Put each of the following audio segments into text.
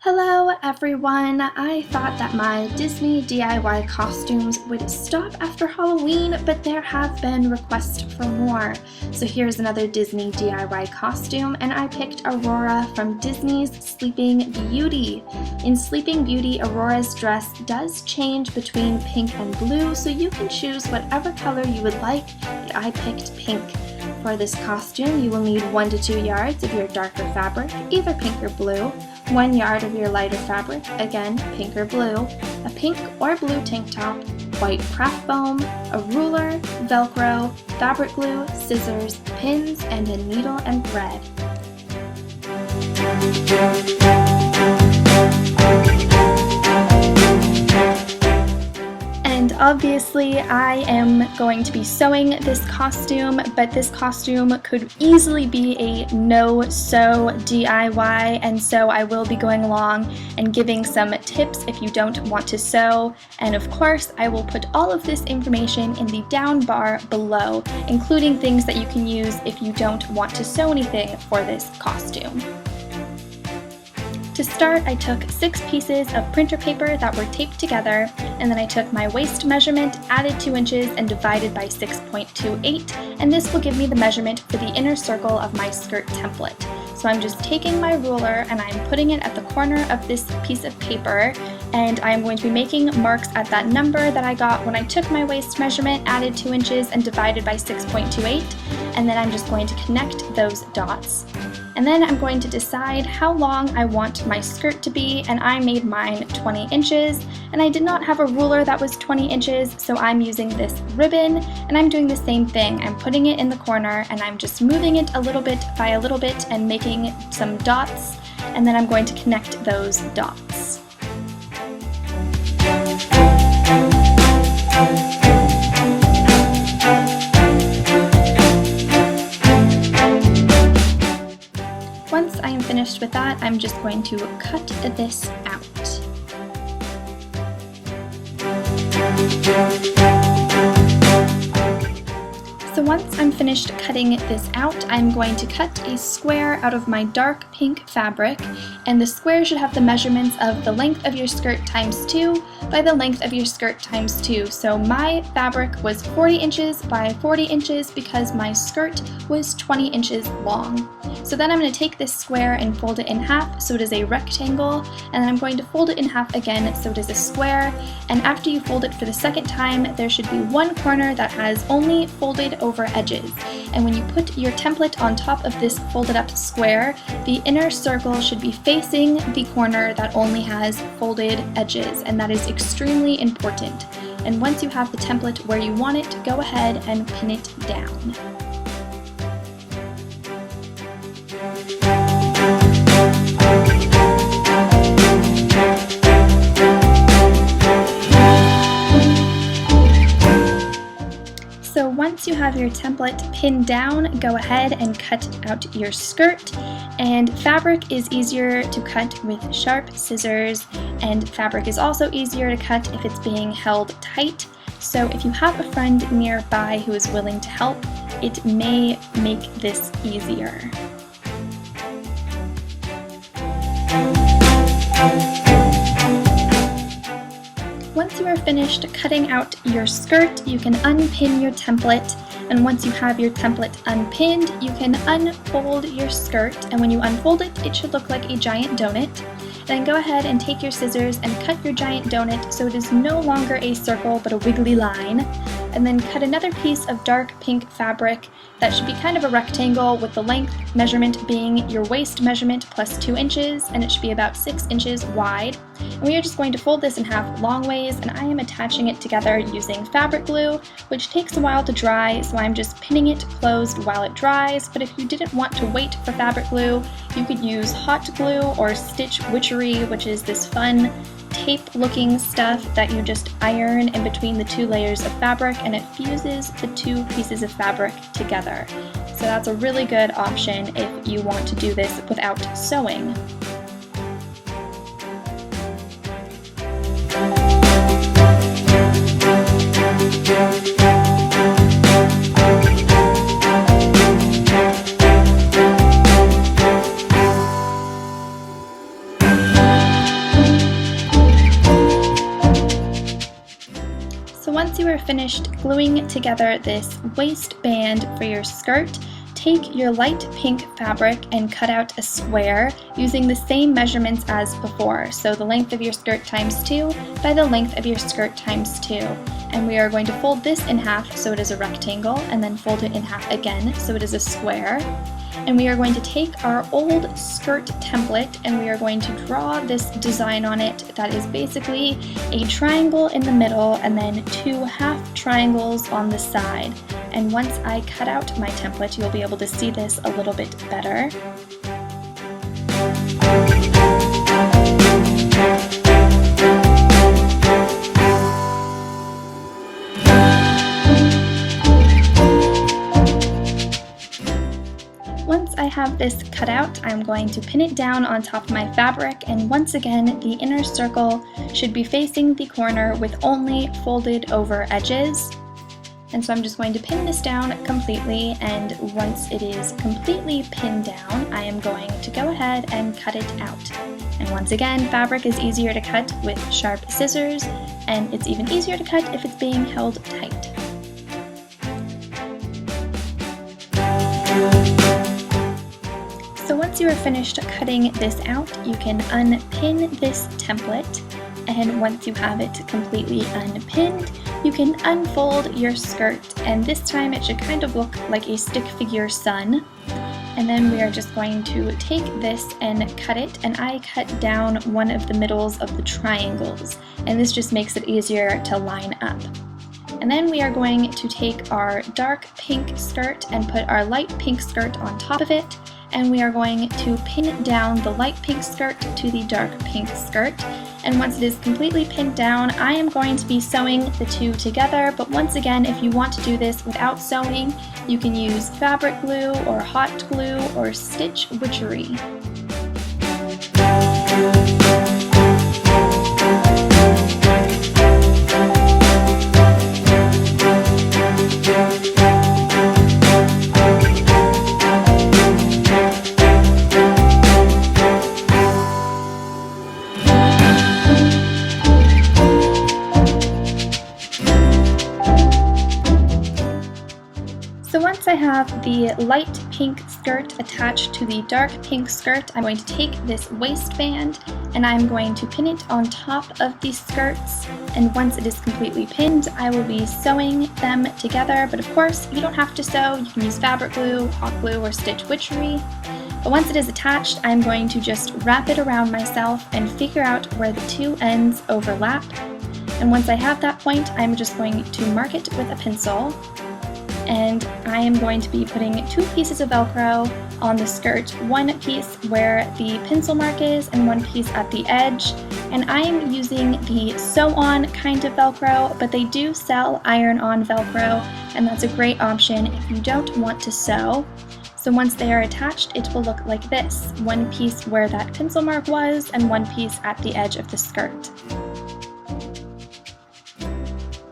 Hello everyone! I thought that my Disney DIY costumes would stop after Halloween, but there have been requests for more. So here's another Disney DIY costume, and I picked Aurora from Disney's Sleeping Beauty. In Sleeping Beauty, Aurora's dress does change between pink and blue, so you can choose whatever color you would like, but I picked pink. For this costume, you will need 1 to 2 yards of your darker fabric, either pink or blue, 1 yard of your lighter fabric, again pink or blue, a pink or blue tank top, white craft foam, a ruler, Velcro, fabric glue, scissors, pins, and a needle and thread. And obviously I am going to be sewing this costume, but this costume could easily be a no-sew DIY, and so I will be going along and giving some tips if you don't want to sew. And of course, I will put all of this information in the down bar below, including things that you can use if you don't want to sew anything for this costume. To start, I took 6 pieces of printer paper that were taped together, and then I took my waist measurement, added 2 inches, and divided by 6.28, and this will give me the measurement for the inner circle of my skirt template. So I'm just taking my ruler and I'm putting it at the corner of this piece of paper, and I'm going to be making marks at that number that I got when I took my waist measurement, added 2 inches, and divided by 6.28, and then I'm just going to connect those dots. And then I'm going to decide how long I want my skirt to be, and I made mine 20 inches, and I did not have a ruler that was 20 inches, so I'm using this ribbon, and I'm doing the same thing. I'm putting it in the corner, and I'm just moving it a little bit by a little bit and making some dots, and then I'm going to connect those dots. Once I am finished with that, I'm just going to cut this out. So once I'm finished cutting this out, I'm going to cut a square out of my dark pink fabric, and the square should have the measurements of the length of your skirt times 2 by the length of your skirt times 2. So my fabric was 40 inches by 40 inches because my skirt was 20 inches long. So then I'm going to take this square and fold it in half so it is a rectangle, and then I'm going to fold it in half again so it is a square, and after you fold it for the second time, there should be one corner that has only folded over edges. And when you put your template on top of this folded up square, the inner circle should be facing the corner that only has folded edges, and that is extremely important. And once you have the template where you want it, go ahead and pin it down. So once you have your template pinned down, go ahead and cut out your skirt. And fabric is easier to cut with sharp scissors, and fabric is also easier to cut if it's being held tight. So if you have a friend nearby who is willing to help, it may make this easier. Once you are finished cutting out your skirt, you can unpin your template, and once you have your template unpinned, you can unfold your skirt, and when you unfold it, it should look like a giant donut. Then go ahead and take your scissors and cut your giant donut so it is no longer a circle but a wiggly line, and then cut another piece of dark pink fabric that should be kind of a rectangle with the length measurement being your waist measurement plus 2 inches, and it should be about 6 inches wide. And we are just going to fold this in half long ways, and I am attaching it together using fabric glue, which takes a while to dry, so I'm just pinning it closed while it dries. But if you didn't want to wait for fabric glue, you could use hot glue or Stitch Witchery, which is this fun tape looking stuff that you just iron in between the 2 layers of fabric, and it fuses the 2 pieces of fabric together. So that's a really good option if you want to do this without sewing. once you are finished gluing together this waistband for your skirt, take your light pink fabric and cut out a square using the same measurements as before. So the length of your skirt times 2 by the length of your skirt times 2. And we are going to fold this in half so it is a rectangle, and then fold it in half again so it is a square. And we are going to take our old skirt template and we are going to draw this design on it that is basically a triangle in the middle and then 2 half triangles on the side. And once I cut out my template, you'll be able to see this a little bit better. Once I have this cut out, I'm going to pin it down on top of my fabric, and once again the inner circle should be facing the corner with only folded over edges. And so I'm just going to pin this down completely, and once it is completely pinned down, I am going to go ahead and cut it out. And once again, fabric is easier to cut with sharp scissors, and it's even easier to cut if it's being held tight. So once you are finished cutting this out, you can unpin this template, and once you have it completely unpinned, you can unfold your skirt, and this time it should kind of look like a stick figure sun. And then we are just going to take this and cut it, and I cut down one of the middles of the triangles, and this just makes it easier to line up. And then we are going to take our dark pink skirt and put our light pink skirt on top of it, and we are going to pin down the light pink skirt to the dark pink skirt. And once it is completely pinned down, I am going to be sewing the two together, but once again, if you want to do this without sewing, you can use fabric glue or hot glue or stitch Witchery. So once I have the light pink skirt attached to the dark pink skirt, I'm going to take this waistband and I'm going to pin it on top of the skirts, and once it is completely pinned, I will be sewing them together. But of course, you don't have to sew, you can use fabric glue, hot glue, or stitch Witchery. But once it is attached, I'm going to just wrap it around myself and figure out where the two ends overlap. And once I have that point, I'm just going to mark it with a pencil. And I am going to be putting 2 pieces of Velcro on the skirt, one piece where the pencil mark is and one piece at the edge. And I am using the sew-on kind of Velcro, but they do sell iron-on Velcro, and that's a great option if you don't want to sew. So once they are attached, it will look like this, one piece where that pencil mark was and one piece at the edge of the skirt.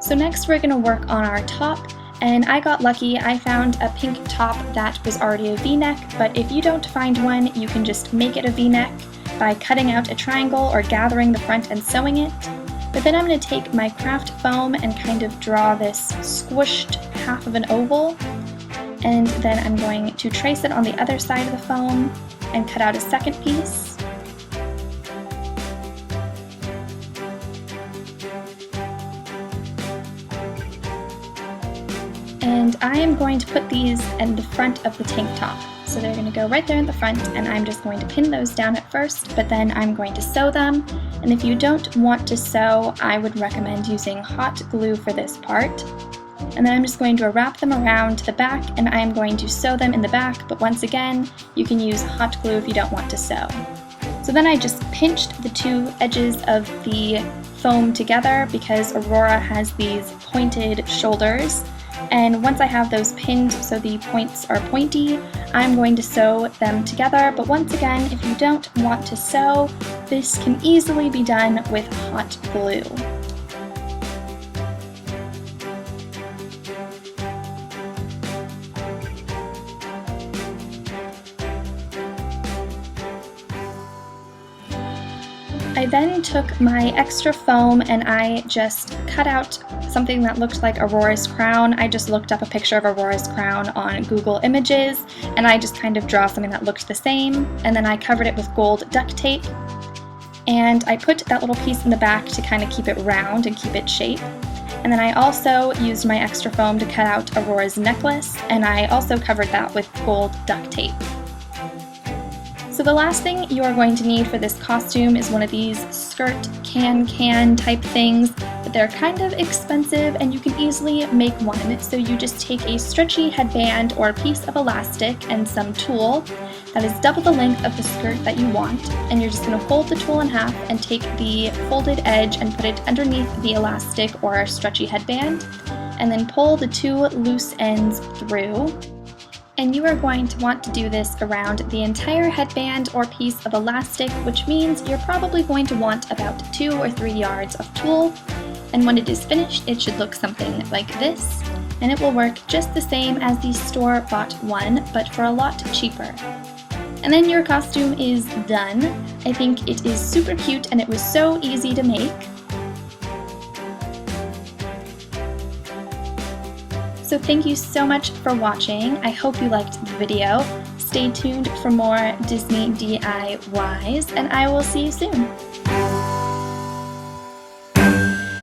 So next we're going to work on our top. And I got lucky, I found a pink top that was already a V-neck, but if you don't find one, you can just make it a V-neck by cutting out a triangle or gathering the front and sewing it. But then I'm going to take my craft foam and kind of draw this squished half of an oval, and then I'm going to trace it on the other side of the foam and cut out a second piece. And I am going to put these in the front of the tank top. So they're going to go right there in the front, and I'm just going to pin those down at first, but then I'm going to sew them. And if you don't want to sew, I would recommend using hot glue for this part. And then I'm just going to wrap them around the back, and I am going to sew them in the back, but once again, you can use hot glue if you don't want to sew. So then I just pinched the 2 edges of the foam together because Aurora has these pointed shoulders. And once I have those pinned so the points are pointy, I'm going to sew them together. But once again, if you don't want to sew, this can easily be done with hot glue. I then took my extra foam and I just cut out something that looked like Aurora's crown. I just looked up a picture of Aurora's crown on Google Images, and I just kind of draw something that looked the same, and then I covered it with gold duct tape, and I put that little piece in the back to kind of keep it round and keep its shape. And then I also used my extra foam to cut out Aurora's necklace, and I also covered that with gold duct tape. So the last thing you are going to need for this costume is one of these skirt can type things, but they're kind of expensive and you can easily make one. So you just take a stretchy headband or a piece of elastic and some tulle that is double the length of the skirt that you want, and you're just going to fold the tulle in half and take the folded edge and put it underneath the elastic or stretchy headband, and then pull the two loose ends through. And you are going to want to do this around the entire headband or piece of elastic, which means you're probably going to want about 2 or 3 yards of tulle. And when it is finished, it should look something like this. And it will work just the same as the store-bought one, but for a lot cheaper. And then your costume is done. I think it is super cute and it was so easy to make. So thank you so much for watching. I hope you liked the video. Stay tuned for more Disney DIYs, and I will see you soon.